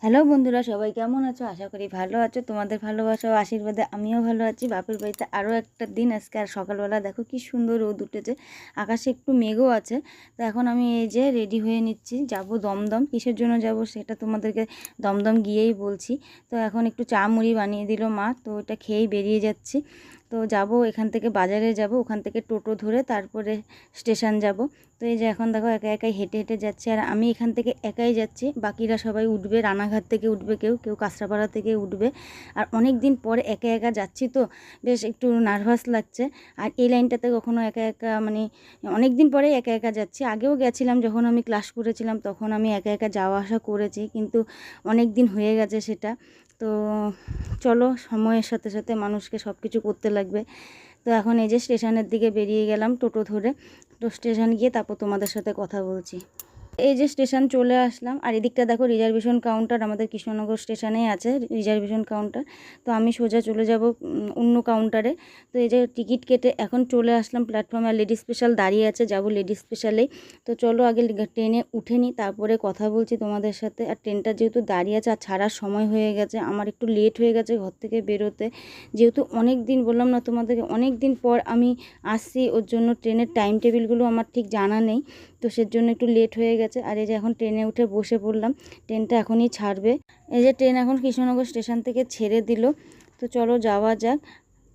Hello বন্ধুরা, সবাই কেমন আছো? আশা করি ভালো আছো। তোমাদের ভালোবাসা ও আশীর্বাদে আমিও ভালো আছি। বাপের বাড়িতে আরও একটা দিন আজকে। আর সকালবেলা দেখো কি সুন্দর রোদ উঠেছে, আকাশে একটু মেঘও আছে। তো এখন আমি এই যে রেডি হয়ে নিচ্ছি, যাব দমদম। কিসের জন্য যাব সেটা তোমাদেরকে দমদম গিয়েই বলছি। তো এখন একটু চা মুড়ি বানিয়ে দিল মা, তো ওটা খেয়েই বেরিয়ে যাচ্ছি। তো যাব এখান থেকে বাজারে যাব, ওখান থেকে টোটো ধরে তারপরে স্টেশন যাব। তো এই যে এখন দেখো একা একাই হেঁটে হেঁটে যাচ্ছি, আর আমি এখান থেকে একাই যাচ্ছি। বাকিরা সবাই উঠবে, রানাঘাট থেকে উঠবে, কেউ কেউ কাঁচরাপাড়া থেকে উঠবে। আর অনেক দিন পরে একা একা যাচ্ছি, তো বেশ একটু নার্ভাস লাগছে। আর এই লাইনটাতে কখনো একা একা মানে অনেক দিন পরে একা একা যাচ্ছি। আগেও গেছিলাম যখন আমি ক্লাস করেছিলাম, তখন আমি একা একা যাওয়া আসা করেছি, কিন্তু অনেক দিন হয়ে গেছে সেটা। তো চলো, সময়ের সাথে সাথে মানুষকে সব কিছু করতে লাগবে। তো এখন এই যে স্টেশনের দিকে বেরিয়ে গেলাম টোটো ধরে। তো স্টেশন গিয়ে তারপর তোমাদের সাথে কথা বলছি। এই যে স্টেশন চলে আসলাম, আর এদিকটা দেখো রিজার্ভেশন কাউন্টার, আমাদের কৃষ্ণনগর স্টেশনেই আছে রিজার্ভেশন কাউন্টার। তো আমি সোজা চলে যাব অন্য কাউন্টারে। তো এই যে টিকিট কেটে এখন চলে আসলাম প্ল্যাটফর্মে। আর লেডিস স্পেশাল দাঁড়িয়ে আছে, যাব লেডিস স্পেশালেই। তো চলো আগে ট্রেনে উঠে নিই, তারপরে কথা বলছি তোমাদের সাথে। আর ট্রেনটা যেহেতু দাঁড়িয়ে আছে আর ছাড়ার সময় হয়ে গেছে, আমার একটু লেট হয়ে গেছে ঘর থেকে বেরোতে। যেহেতু অনেক দিন, বললাম না তোমাদেরকে, অনেক দিন পর আমি আসছি, ওর জন্য ট্রেনের টাইম টেবিলগুলো আমার ঠিক জানা নেই। তো সেজন্য একটু লেট হয়ে গেছে। আর এই যে এখন ট্রেনে উঠে বসে পড়লাম, ট্রেনটা এখনই ছাড়বে। এই যে ট্রেন এখন কৃষ্ণনগর স্টেশন থেকে ছেড়ে দিল। তো চলো যাওয়া যাক।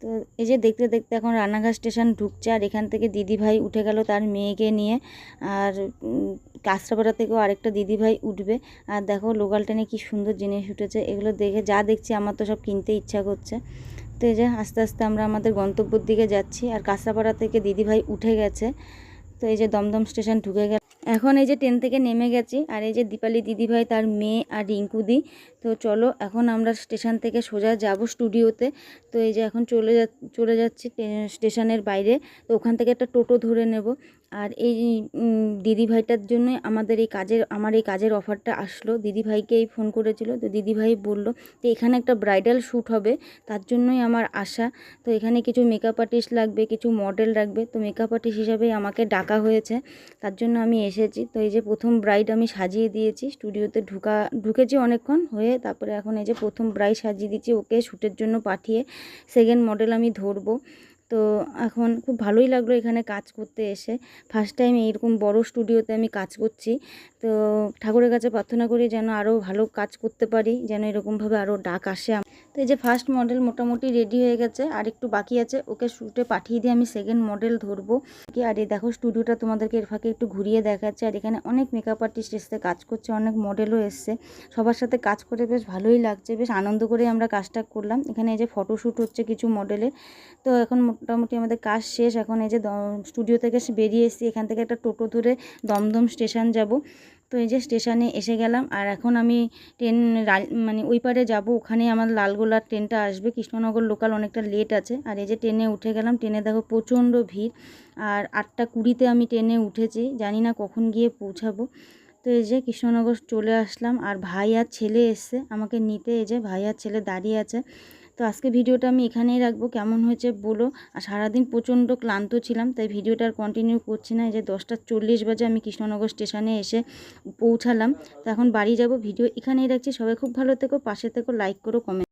তো এই যে দেখতে দেখতে এখন রানাঘাট স্টেশন ঢুকছে, আর এখান থেকে দিদিভাই উঠে গেল তার মেয়েকে নিয়ে। আর কাঁচরাপাড়া থেকেও আরেকটা দিদিভাই উঠবে। আর দেখো লোকাল ট্রেনে কী সুন্দর জিনিস উঠেছে, এগুলো দেখে যা দেখছি আমার তো সব কিনতে ইচ্ছা করছে। তো এই যে আস্তে আস্তে আমরা আমাদের গন্তব্যের দিকে যাচ্ছি, আর কাঁচরাপাড়া থেকে দিদিভাই উঠে গেছে। তো এই যে দমদম স্টেশন ঢুকে গেল। এখন এই যে ট্রেন থেকে নেমে গেছি, আর এই যে দীপালি দিদিভাই, তার মেয়ে আর রিঙ্কুদি। তো চলো এখন আমরা স্টেশন থেকে সোজা যাব স্টুডিওতে। তো এই যে এখন চলে যাচ্ছি স্টেশনের বাইরে। তো ওখান থেকে একটা টোটো ধরে নেব। আর এই দিদিভাইটার জন্যই আমার এই কাজের অফারটা আসলো। দিদিভাইকেই ফোন করেছিল, তো দিদিভাই বলল যে এখানে একটা ব্রাইডাল শ্যুট হবে, তার জন্যই আমার আশা। তো এখানে কিছু মেকআপ আর্টিস্ট লাগবে, কিছু মডেল লাগবে। তো মেকআপ আর্টিস্ট হিসাবেই আমাকে ডাকা হয়েছে, তার জন্য আমি এসেছি। তো এই যে প্রথম ব্রাইড আমি সাজিয়ে দিয়েছি, স্টুডিওতে ঢুকেছি অনেকক্ষণ হয়ে। তারপরে এখন এই যে প্রথম ব্রাইড সাজিয়ে দিচ্ছি, ওকে শ্যুটের জন্য পাঠিয়ে সেকেন্ড মডেল আমি ধরবো। তো এখন খুব ভালোই লাগলো এখানে কাজ করতে এসে। ফার্স্ট টাইম এইরকম বড় স্টুডিওতে আমি কাজ করছি। তো ঠাকুরের কাছে প্রার্থনা করি যেন আরও ভালো কাজ করতে পারি, যেন এরকমভাবে আরও ডাক আসে। তো এই যে ফার্স্ট মডেল মোটামুটি রেডি হয়ে গেছে, আর একটু বাকি আছে, ওকে শ্যুটে পাঠিয়ে দিয়ে আমি সেকেন্ড মডেল ধরবো। আর এই দেখো স্টুডিওটা তোমাদেরকে এর ফাঁকে একটু ঘুরিয়ে দেখাচ্ছে। আর এখানে অনেক মেকআপ আর্টিস্ট এসছে, কাজ করছে, অনেক মডেলও এসছে। সবার সাথে কাজ করে বেশ ভালোই লাগছে, বেশ আনন্দ করে আমরা কাজটা করলাম। এখানে এই যে ফটোশ্যুট হচ্ছে কিছু মডেলের। তো এখন মোটামুটি আমাদের কাজ শেষ। এখন এই যে স্টুডিও থেকে বেরিয়ে এসেছি, এখান থেকে একটা টোটো ধরে দমদম স্টেশন যাব। তো এই যে স্টেশনে এসে গেলাম, আর এখন আমি ট্রেন মানে ওই পারে যাব, ওখানে আমার লালগোলার ট্রেনটা আসবে। কৃষ্ণনগর লোকাল অনেকটা লেট আছে। আর এই যে ট্রেনে উঠে গেলাম, ট্রেনে দেখো প্রচণ্ড ভিড়। আর 8:20 আমি ট্রেনে উঠেছি, জানি না কখন গিয়ে পৌঁছাবো। তো এই যে কৃষ্ণনগর চলে আসলাম, আর ভাই আর ছেলে এসছে আমাকে নিতে। এই যে ভাই আর ছেলে দাঁড়িয়ে আছে। তো আজকে ভিডিওটা আমি এখানেই রাখবো, কেমন হয়েছে বলো। আর সারাদিন প্রচণ্ড ক্লান্ত ছিলাম, তাই ভিডিওটা আর কন্টিনিউ করছি না। এই যে 10:40 বাজে আমি কৃষ্ণনগর স্টেশনে এসে পৌঁছালাম। তো এখন বাড়ি যাব, ভিডিও এখানেই রাখছি। সবাই খুব ভালো থেকো, পাশে থেকো, লাইক করো, কমেন্ট।